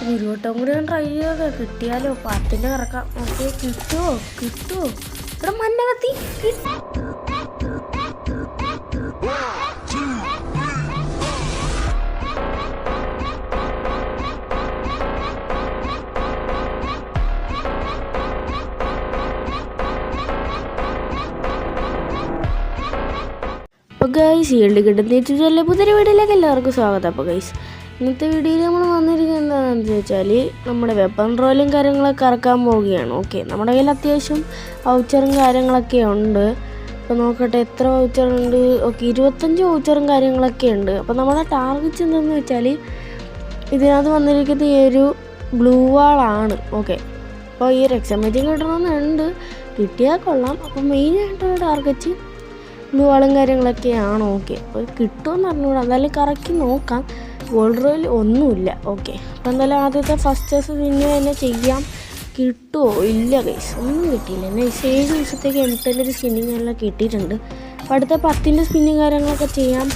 ഒരു വട്ടം കൂടി ഞാൻ ട്രൈ ചെയ്തേ, കിട്ടിയാലോ 10ൻ്റെ കറക്കാം. ഓക്കെ, കിട്ടുമോ ഇവിടെ മഞ്ഞ കത്തി അപ്പോൾ ഗൈസ് ഈൽഡ് കിട്ടുന്ന യൂട്യൂബ് പുതിയ വീഡിയോയിലേക്ക് എല്ലാവർക്കും സ്വാഗതം. അപ്പോൾ ഗൈസ് ഇന്നത്തെ വീഡിയോയിൽ നമ്മൾ വന്നിരിക്കുന്നത് എന്താണെന്ന് വെച്ചാൽ നമ്മുടെ വെപ്പൺ റോയിലും കാര്യങ്ങളൊക്കെ ഇറക്കാൻ പോവുകയാണ്. ഓക്കെ, നമ്മുടെ കയ്യിൽ അത്യാവശ്യം വൗച്ചറും കാര്യങ്ങളൊക്കെ ഉണ്ട്. അപ്പോൾ നോക്കട്ടെ എത്ര വൗച്ചറുണ്ട്. ഓക്കെ, 25 വൗച്ചറും കാര്യങ്ങളൊക്കെ ഉണ്ട്. അപ്പോൾ നമ്മുടെ ടാർഗറ്റ് എന്താണെന്ന് വെച്ചാൽ ഇതിനകത്ത് വന്നിരിക്കുന്നത് ഈ ഒരു ബ്ലൂ വാളാണ്. ഓക്കെ, അപ്പോൾ ഈ ഒരു എക്സാമേറ്റിംഗ് കിട്ടണമെന്നുണ്ട്, കിട്ടിയാൽ കൊള്ളാം. അപ്പോൾ മെയിനായിട്ടുള്ള ടാർഗറ്റ് ബ്ലൂ വാളും കാര്യങ്ങളൊക്കെയാണ്. ഓക്കെ, അപ്പോൾ കിട്ടുമെന്ന് പറഞ്ഞുകൂടാ, എന്തായാലും കറക്കി നോക്കാം. ഗോൾഡ് റോയിൽ ഒന്നുമില്ല. ഓക്കെ, അപ്പോൾ എന്തായാലും ആദ്യത്തെ ഫസ്റ്റേഴ്സ് പിന്നെ തന്നെ ചെയ്യാം. കിട്ടുമോ? ഇല്ല ഗൈസ്, ഒന്നും കിട്ടിയില്ല. എന്നെ 7 ദിവസത്തേക്ക് M10 ഒരു സ്പിന്നിങ് എല്ലാം കിട്ടിയിട്ടുണ്ട്. അപ്പോൾ അടുത്ത 10ൻ്റെ സ്പിന്നിങ് കാര്യങ്ങളൊക്കെ ചെയ്യാം.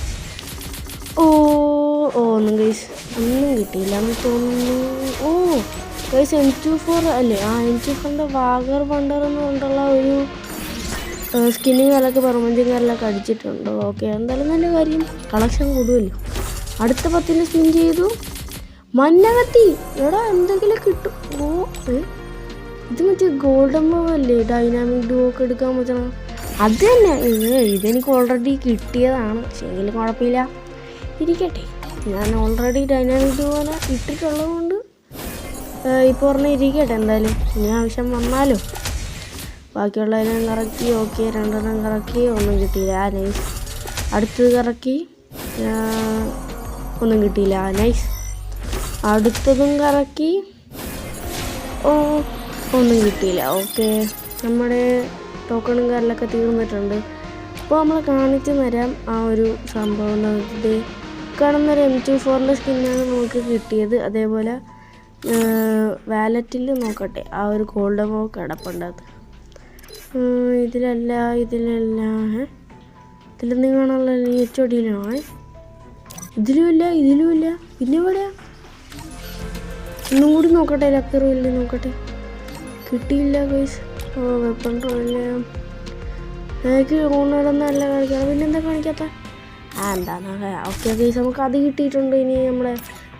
ഒന്നും ഗൈസ് ഒന്നും കിട്ടിയില്ല എന്ന് തോന്നുന്നു. ഗൈസ് M24 അല്ലേ? M24ൻ്റെ വാഗർ വണ്ടർ എന്ന് കൊണ്ടുള്ള ഒരു സ്കിന്നിങ് കാലൊക്കെ പെർമനൻറ്റും കാലൊക്കെ അടിച്ചിട്ടുണ്ട്. ഓക്കെ, എന്തായാലും നല്ല കാര്യം, കളക്ഷൻ കൂടുമല്ലോ. അടുത്ത 10ന് സ്പിൻ ചെയ്തു. മഞ്ഞ കത്തി എടാ, എന്തെങ്കിലും കിട്ടും. ഇത് മറ്റേ ഗോൾഡൻ അല്ലേ, ഡൈനാമിക് ഡുവോ ഒക്കെ എടുക്കാൻ പറ്റണം. അത് തന്നെ, ഇതെനിക്ക് ഓൾറെഡി കിട്ടിയതാണ്. പക്ഷേ എങ്കിലും കുഴപ്പമില്ല, ഇരിക്കട്ടെ. ഞാൻ ഓൾറെഡി ഡൈനാമിക് ഡുവോനെ ഇട്ടിട്ടുള്ളത് കൊണ്ട് ഇപ്പോൾ പറഞ്ഞാൽ ഇരിക്കട്ടെ. എന്തായാലും ഇനി ആവശ്യം വന്നാലോ. ബാക്കിയുള്ളതിനെ കറക്കി. ഓക്കെ, 2 കറക്കി, ഒന്നും കിട്ടിയില്ല. നൈസ്. അടുത്തത് കറക്കി, ഒന്നും കിട്ടിയില്ല. നൈസ്. അടുത്തതും കറക്കി, ഒന്നും കിട്ടിയില്ല. ഓക്കെ, നമ്മുടെ ടോക്കണും കാറിലൊക്കെ തീർന്നിട്ടുണ്ട്. അപ്പോൾ നമ്മൾ കാണിച്ചു തരാം ആ ഒരു സംഭവം. ഇത് കാണുന്നൊരു M24ൻ്റെ സ്കിന്നാണ് നമുക്ക് കിട്ടിയത്. അതേപോലെ വാലറ്റിൽ നോക്കട്ടെ, ആ ഒരു ഗോൾഡ് എമൗണ്ട് കിടപ്പുണ്ടത്. ഇതിലല്ല ഇതിലൊന്നും കാണാനുള്ള HODയിലാണോ? ഇതിലുമില്ല. പിന്നെ എവിടെയാ? ഒന്നും കൂടി നോക്കട്ടെ, ലക്ക് റോയില് നോക്കട്ടെ. കിട്ടിയില്ല ഗൈസ്. വെപ്പൺ റോയില് എനിക്ക് ഓണറൊന്നല്ല കാണിക്കണം. പിന്നെന്താ കാണിക്കാത്ത? എന്താ? ഓക്കെ ഗൈസ്, നമുക്ക് അത് കിട്ടിയിട്ടുണ്ട്. ഇനി നമ്മുടെ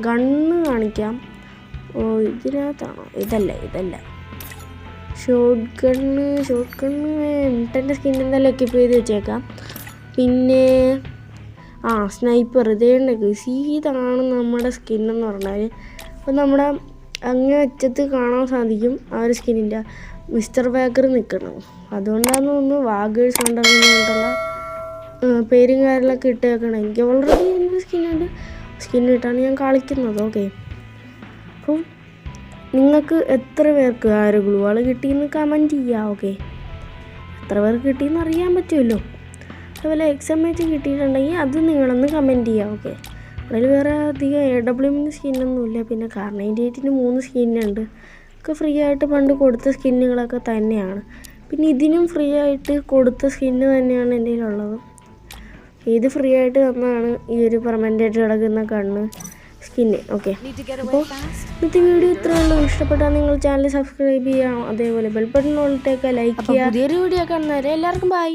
ഗണ്ണ് കാണിക്കാം. ഇതിനകത്താണോ? ഇതല്ല. ഷോട്ട് ഗണ്ണ് M10ൻ്റെ സ്കിൻ എന്തായാലും എക്വിപ്പ് ചെയ്ത് വെച്ചേക്കാം. പിന്നെ സ്നൈപ്പർ ഇതേണ്ട ഗൈസ്, ഇതാണ് നമ്മുടെ സ്കിന്നെന്ന് പറഞ്ഞാൽ. അപ്പോൾ നമ്മുടെ അങ്ങേ അറ്റത്ത് കാണാൻ സാധിക്കും ആ ഒരു സ്കിന്നിൻ്റെ മിസ്റ്റർ വാഗർ നിൽക്കണം. അതുകൊണ്ടാണ് തോന്നുന്നു വാഗേഴ്സ് കൊണ്ടുള്ള പേരും കാര്യങ്ങളൊക്കെ ഇട്ടേക്കണം. എനിക്ക് ഓൾറെഡി എൻ്റെ സ്കിന്നിട്ടാണ് ഞാൻ കളിക്കുന്നത്. ഓക്കെ, അപ്പം നിങ്ങൾക്ക് എത്ര പേർക്ക് ആ ഒരു ഗ്ലൂ വാൾ കിട്ടിയെന്ന് കമൻറ്റ് ചെയ്യുക. ഓക്കെ, എത്ര പേർക്ക് കിട്ടിയെന്ന് അറിയാൻ പറ്റുമല്ലോ. അതുപോലെ എക്സാമേറ്റ് കിട്ടിയിട്ടുണ്ടെങ്കിൽ അത് നിങ്ങളൊന്ന് കമൻറ്റ് ചെയ്യുക. ഓക്കെ, അതിൽ വേറെ അധികം AWMൻ്റെ സ്കിന്നൊന്നുമില്ല. പിന്നെ കാർ98ന് 3 സ്കിന്നുണ്ട്. ഒക്കെ ഫ്രീ ആയിട്ട് പണ്ട് കൊടുത്ത സ്കിന്നുകളൊക്കെ തന്നെയാണ്. പിന്നെ ഇതിനും ഫ്രീ ആയിട്ട് കൊടുത്ത സ്കിന്ന് തന്നെയാണ് എൻ്റെ കയ്യിലുള്ളത്. ഇത് ഫ്രീ ആയിട്ട് തന്നാണ് ഈ ഒരു പെർമനൻ്റായിട്ട് കിടക്കുന്ന കണ്ണ് സ്കിന്ന്. ഓക്കെ, അപ്പോൾ ഇന്നത്തെ വീഡിയോ ഇത്രയേ ഉള്ളൂ. ഇഷ്ടപ്പെട്ടാൽ നിങ്ങൾ ചാനൽ സബ്സ്ക്രൈബ് ചെയ്യണം. അതേപോലെ ബെൽ ബട്ടൺ ഓളിട്ടേക്ക് ലൈക്ക് ചെയ്യുക. പുതിയൊരു വീഡിയോ കാണുന്നവരെ എല്ലാവർക്കും ബൈ.